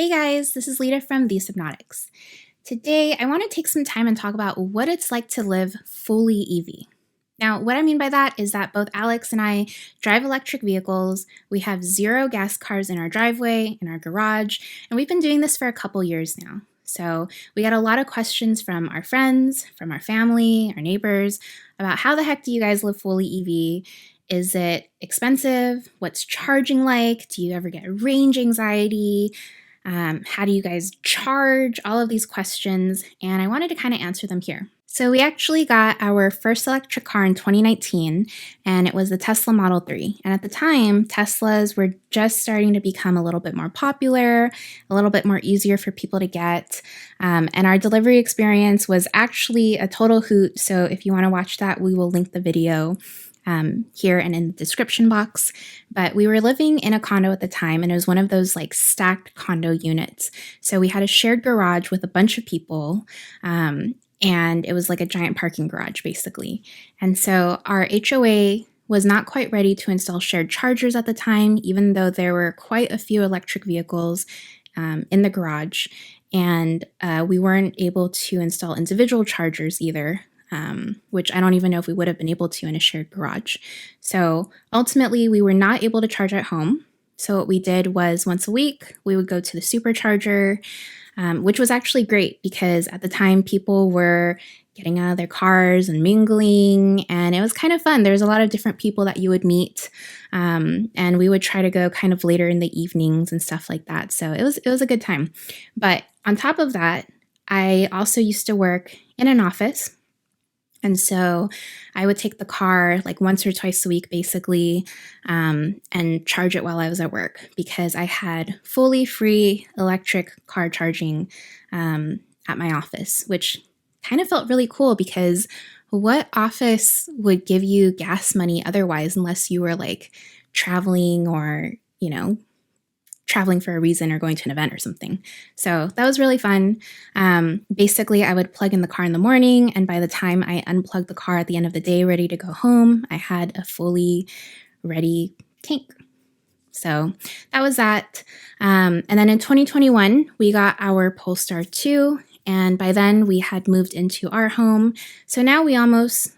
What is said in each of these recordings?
Hey guys, this is Lita from The Subnautics. Today, I want to take some time and talk about what it's like to live fully EV. Now, what I mean by that is that both Alex and I drive electric vehicles, we have 0 gas cars in our driveway, in our garage, and we've been doing this for a couple years now. So we got a lot of questions from our friends, from our family, our neighbors, about how the heck do you guys live fully EV? Is it expensive? What's charging like? Do you ever get range anxiety? How do you guys charge? All of these questions, and I wanted to kind of answer them here. So we actually got our first electric car in 2019, and it was the Tesla Model 3. And at the time, Teslas were just starting to become a little bit more popular, a little bit more easier for people to get. And our delivery experience was actually a total hoot. So if you want to watch that, we will link the video here and in the description box. But we were living in a condo at the time, and it was one of those like stacked condo units. So we had a shared garage with a bunch of people, and it was like a giant parking garage basically. And so our HOA was not quite ready to install shared chargers at the time, even though there were quite a few electric vehicles in the garage. And we weren't able to install individual chargers either. Which I don't even know if we would have been able to in a shared garage. So ultimately, we were not able to charge at home. So what we did was once a week, we would go to the supercharger, which was actually great because at the time people were getting out of their cars and mingling, and it was kind of fun. There was a lot of different people that you would meet, and we would try to go kind of later in the evenings and stuff like that. So it was a good time. But on top of that, I also used to work in an office. And so I would take the car like once or twice a week, basically, and charge it while I was at work because I had fully free electric car charging at my office, which kind of felt really cool because what office would give you gas money otherwise unless you were like traveling or, traveling for a reason or going to an event or something. So that was really fun. Basically, I would plug in the car in the morning, and by the time I unplugged the car at the end of the day, ready to go home, I had a fully ready tank. So that was that. And then in 2021, we got our Polestar 2, and by then we had moved into our home. So now we almost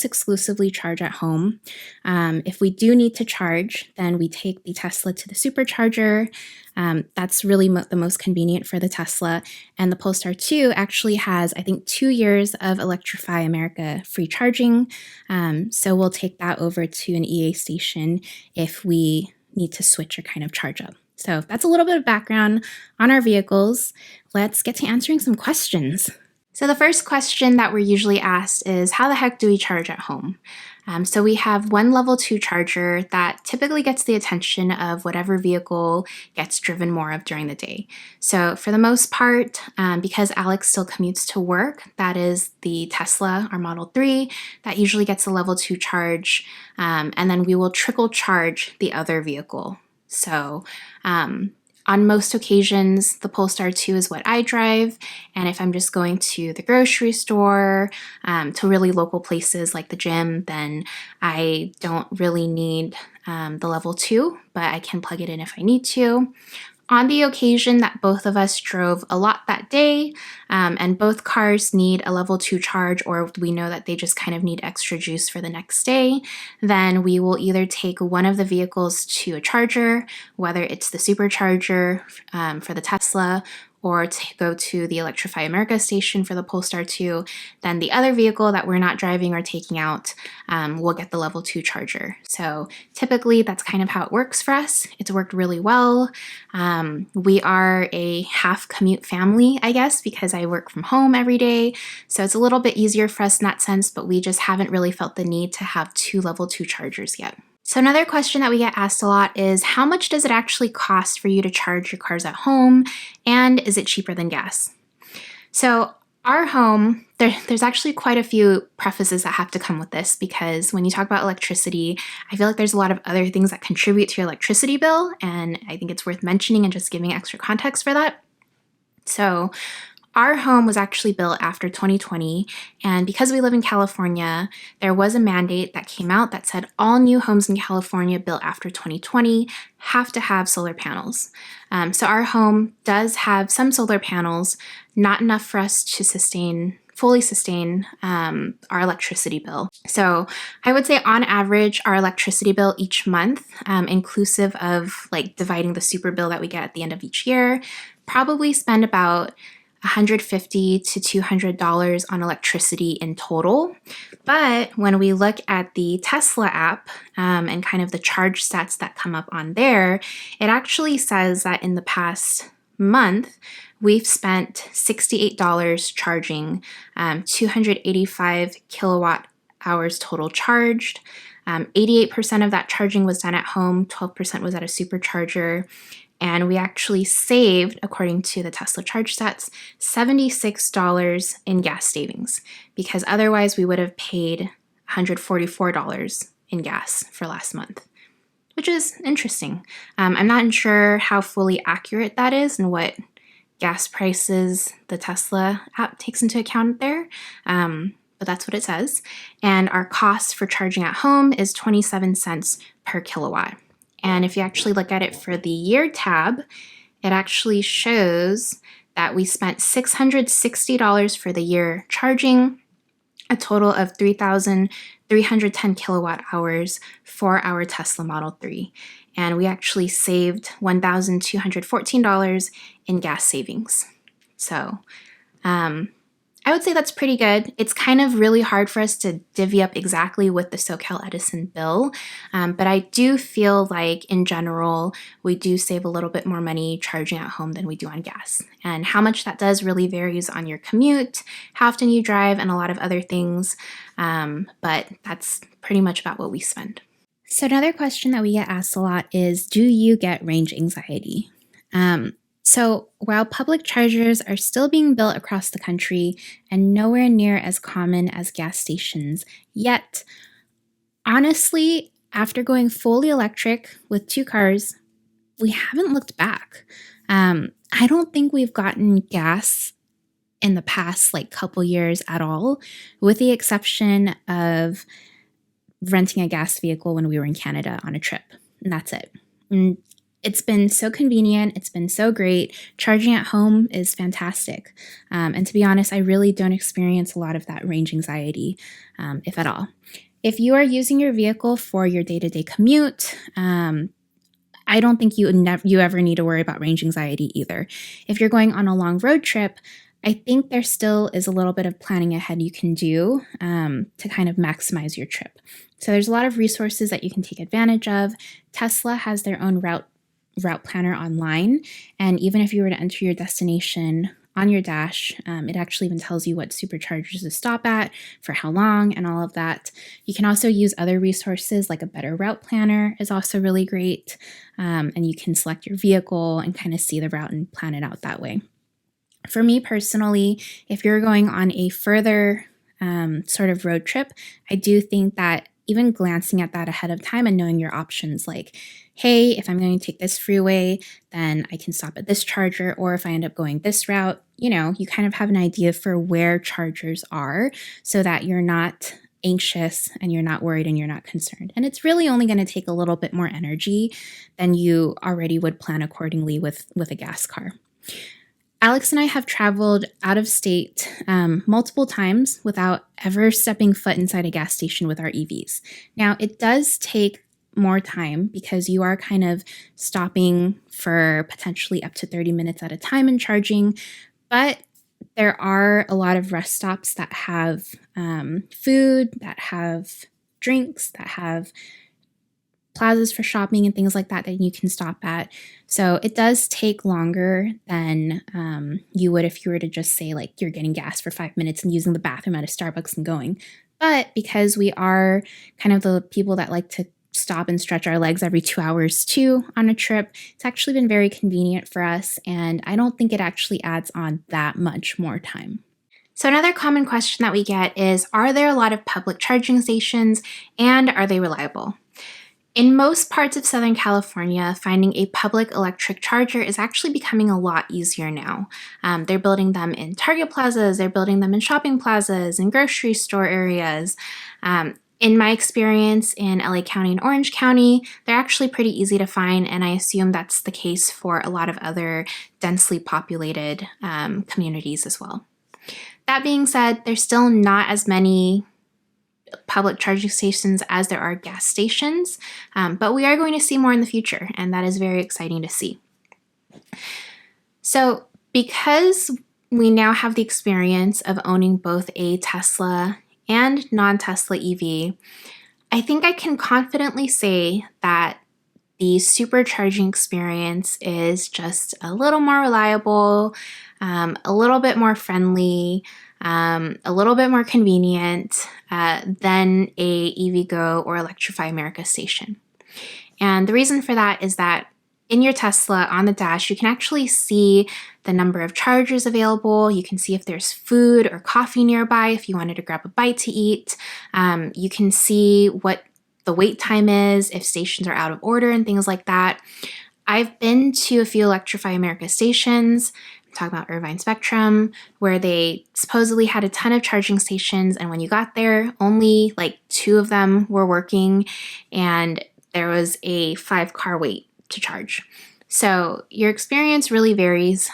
exclusively charge at home. If we do need to charge, then we take the Tesla to the supercharger. That's really the most convenient for the Tesla. And the Polestar 2 actually has, I think, 2 years of Electrify America free charging. So we'll take that over to an EA station if we need to switch or kind of charge up. So that's a little bit of background on our vehicles. Let's get to answering some questions. So the first question that we're usually asked is, how the heck do we charge at home? So we have one level 2 charger that typically gets the attention of whatever vehicle gets driven more of during the day. So for the most part, because Alex still commutes to work, that is the Tesla, our Model 3, that usually gets a level 2 charge, and then we will trickle charge the other vehicle. So on most occasions, the Polestar 2 is what I drive, and if I'm just going to the grocery store, to really local places like the gym, then I don't really need the level 2, but I can plug it in if I need to. On the occasion that both of us drove a lot that day, and both cars need a level 2 charge, or we know that they just kind of need extra juice for the next day, then we will either take one of the vehicles to a charger, whether it's the supercharger for the Tesla, or to go to the Electrify America station for the Polestar 2, then the other vehicle that we're not driving or taking out will get the level 2 charger. So typically that's kind of how it works for us. It's worked really well. We are a half commute family, I guess, because I work from home every day. So it's a little bit easier for us in that sense, but we just haven't really felt the need to have 2 level 2 chargers yet. So another question that we get asked a lot is, how much does it actually cost for you to charge your cars at home, and is it cheaper than gas? So our home, there's actually quite a few prefaces that have to come with this, because when you talk about electricity, I feel like there's a lot of other things that contribute to your electricity bill, and I think it's worth mentioning and just giving extra context for that. So Our home was actually built after 2020, and because we live in California, there was a mandate that came out that said all new homes in California built after 2020 have to have solar panels. So our home does have some solar panels, not enough for us to fully sustain our electricity bill. So I would say on average, our electricity bill each month, inclusive of like dividing the super bill that we get at the end of each year, probably spend about $150 to $200 on electricity in total. But when we look at the Tesla app and kind of the charge stats that come up on there, it actually says that in the past month, we've spent $68 charging, 285 kilowatt hours total charged. 88% of that charging was done at home, 12% was at a supercharger. And we actually saved, according to the Tesla charge stats, $76 in gas savings, because otherwise we would have paid $144 in gas for last month, which is interesting. I'm not sure how fully accurate that is and what gas prices the Tesla app takes into account there, but that's what it says. And our cost for charging at home is 27 cents per kilowatt. And if you actually look at it for the year tab, it actually shows that we spent $660 for the year charging, a total of 3,310 kilowatt hours for our Tesla Model 3. And we actually saved $1,214 in gas savings. So I would say that's pretty good. It's kind of really hard for us to divvy up exactly with the SoCal Edison bill, but I do feel like in general, we do save a little bit more money charging at home than we do on gas. And how much that does really varies on your commute, how often you drive, and a lot of other things, but that's pretty much about what we spend. So another question that we get asked a lot is, do you get range anxiety? So while public chargers are still being built across the country and nowhere near as common as gas stations yet, honestly, after going fully electric with 2 cars, we haven't looked back. I don't think we've gotten gas in the past couple years at all, with the exception of renting a gas vehicle when we were in Canada on a trip, and that's it. And it's been so convenient. It's been so great. Charging at home is fantastic. And to be honest, I really don't experience a lot of that range anxiety, if at all. If you are using your vehicle for your day-to-day commute, I don't think you ever need to worry about range anxiety either. If you're going on a long road trip, I think there still is a little bit of planning ahead you can do to kind of maximize your trip. So there's a lot of resources that you can take advantage of. Tesla has their own route planner online, and even if you were to enter your destination on your dash, it actually even tells you what superchargers to stop at, for how long, and all of that. You can also use other resources, like a better route planner is also really great, and you can select your vehicle and kind of see the route and plan it out that way. For me personally, if you're going on a further sort of road trip, I do think that even glancing at that ahead of time and knowing your options, like, hey, if I'm going to take this freeway, then I can stop at this charger, or if I end up going this route, you kind of have an idea for where chargers are so that you're not anxious and you're not worried and you're not concerned. And it's really only going to take a little bit more energy than you already would plan accordingly with a gas car. Alex and I have traveled out of state multiple times without ever stepping foot inside a gas station with our EVs. Now, it does take more time because you are kind of stopping for potentially up to 30 minutes at a time and charging, but there are a lot of rest stops that have food, that have drinks, that have plazas for shopping and things like that you can stop at. So it does take longer than you would if you were to just say you're getting gas for 5 minutes and using the bathroom at a Starbucks and going. But because we are kind of the people that like to stop and stretch our legs every 2 hours too on a trip, it's actually been very convenient for us, and I don't think it actually adds on that much more time. So another common question that we get is, are there a lot of public charging stations and are they reliable? In most parts of Southern California, finding a public electric charger is actually becoming a lot easier now. They're building them in Target plazas, they're building them in shopping plazas, and grocery store areas. In my experience in LA County and Orange County, they're actually pretty easy to find, and I assume that's the case for a lot of other densely populated communities as well. That being said, there's still not as many public charging stations as there are gas stations, but we are going to see more in the future, and that is very exciting to see. So because we now have the experience of owning both a Tesla and non-Tesla EV, I think I can confidently say that the supercharging experience is just a little more reliable, a little bit more friendly, a little bit more convenient than a EVgo or Electrify America station. And the reason for that is that in your Tesla on the dash, you can actually see the number of chargers available. You can see if there's food or coffee nearby if you wanted to grab a bite to eat. You can see what the wait time is, if stations are out of order and things like that. I've been to a few Electrify America stations, I'm talking about Irvine Spectrum, where they supposedly had a ton of charging stations, and when you got there, only like 2 of them were working, and there was a 5-car wait to charge. So your experience really varies.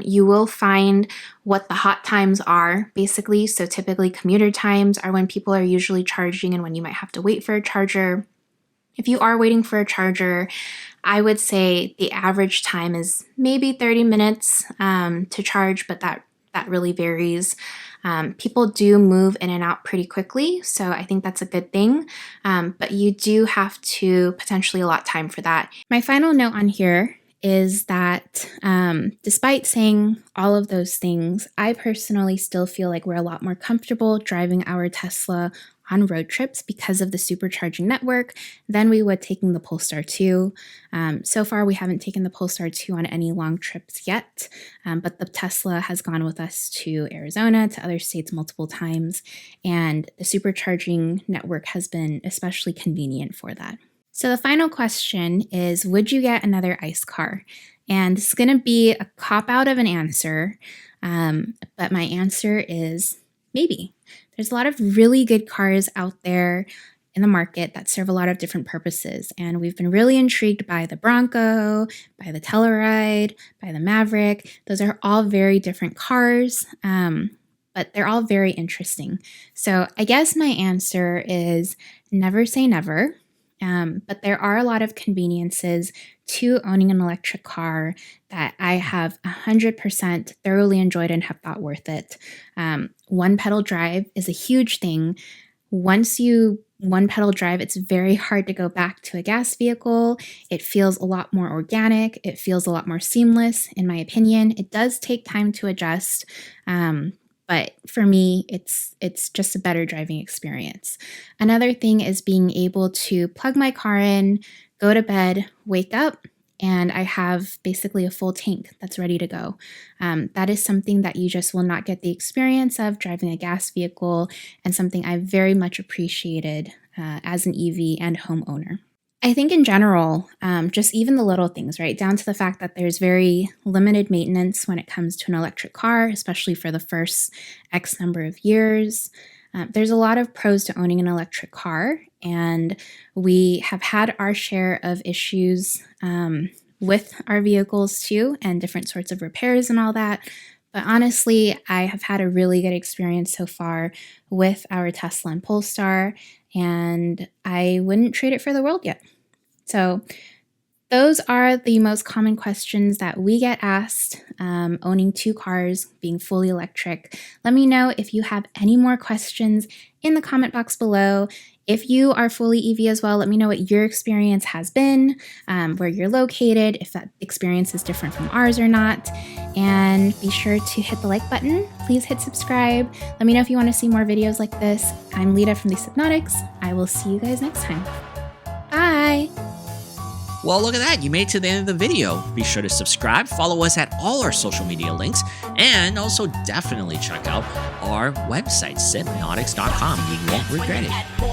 You will find what the hot times are, basically. So typically commuter times are when people are usually charging and when you might have to wait for a charger. If you are waiting for a charger, I would say the average time is maybe 30 minutes to charge, but that really varies. People do move in and out pretty quickly, so I think that's a good thing, but you do have to potentially allot time for that. My final note on here is that despite saying all of those things, I personally still feel like we're a lot more comfortable driving our Tesla on road trips because of the supercharging network than we would taking the Polestar 2. So far, we haven't taken the Polestar 2 on any long trips yet, but the Tesla has gone with us to Arizona, to other states multiple times, and the supercharging network has been especially convenient for that. So the final question is, would you get another ICE car? And it's going to be a cop-out of an answer, but my answer is maybe. There's a lot of really good cars out there in the market that serve a lot of different purposes, and we've been really intrigued by the Bronco, by the Telluride, by the Maverick. Those are all very different cars, but they're all very interesting. So I guess my answer is never say never. But there are a lot of conveniences to owning an electric car that I have 100% thoroughly enjoyed and have thought worth it. One pedal drive is a huge thing. Once you one pedal drive, it's very hard to go back to a gas vehicle. It feels a lot more organic. It feels a lot more seamless, in my opinion. It does take time to adjust. But for me, it's just a better driving experience. Another thing is being able to plug my car in, go to bed, wake up, and I have basically a full tank that's ready to go. That is something that you just will not get the experience of driving a gas vehicle, and something I very much appreciated as an EV and homeowner. I think in general, just even the little things, right, down to the fact that there's very limited maintenance when it comes to an electric car, especially for the first X number of years. There's a lot of pros to owning an electric car, and we have had our share of issues with our vehicles too, and different sorts of repairs and all that. But honestly, I have had a really good experience so far with our Tesla and Polestar, and I wouldn't trade it for the world yet. So those are the most common questions that we get asked, owning 2 cars, being fully electric. Let me know if you have any more questions in the comment box below. If you are fully EV as well, let me know what your experience has been, where you're located, if that experience is different from ours or not. And be sure to hit the like button. Please hit subscribe. Let me know if you want to see more videos like this. I'm Lita from These Hypnotics. I will see you guys next time. Bye! Well, look at that. You made it to the end of the video. Be sure to subscribe, follow us at all our social media links, and also definitely check out our website, hypnotics.com. You won't regret it.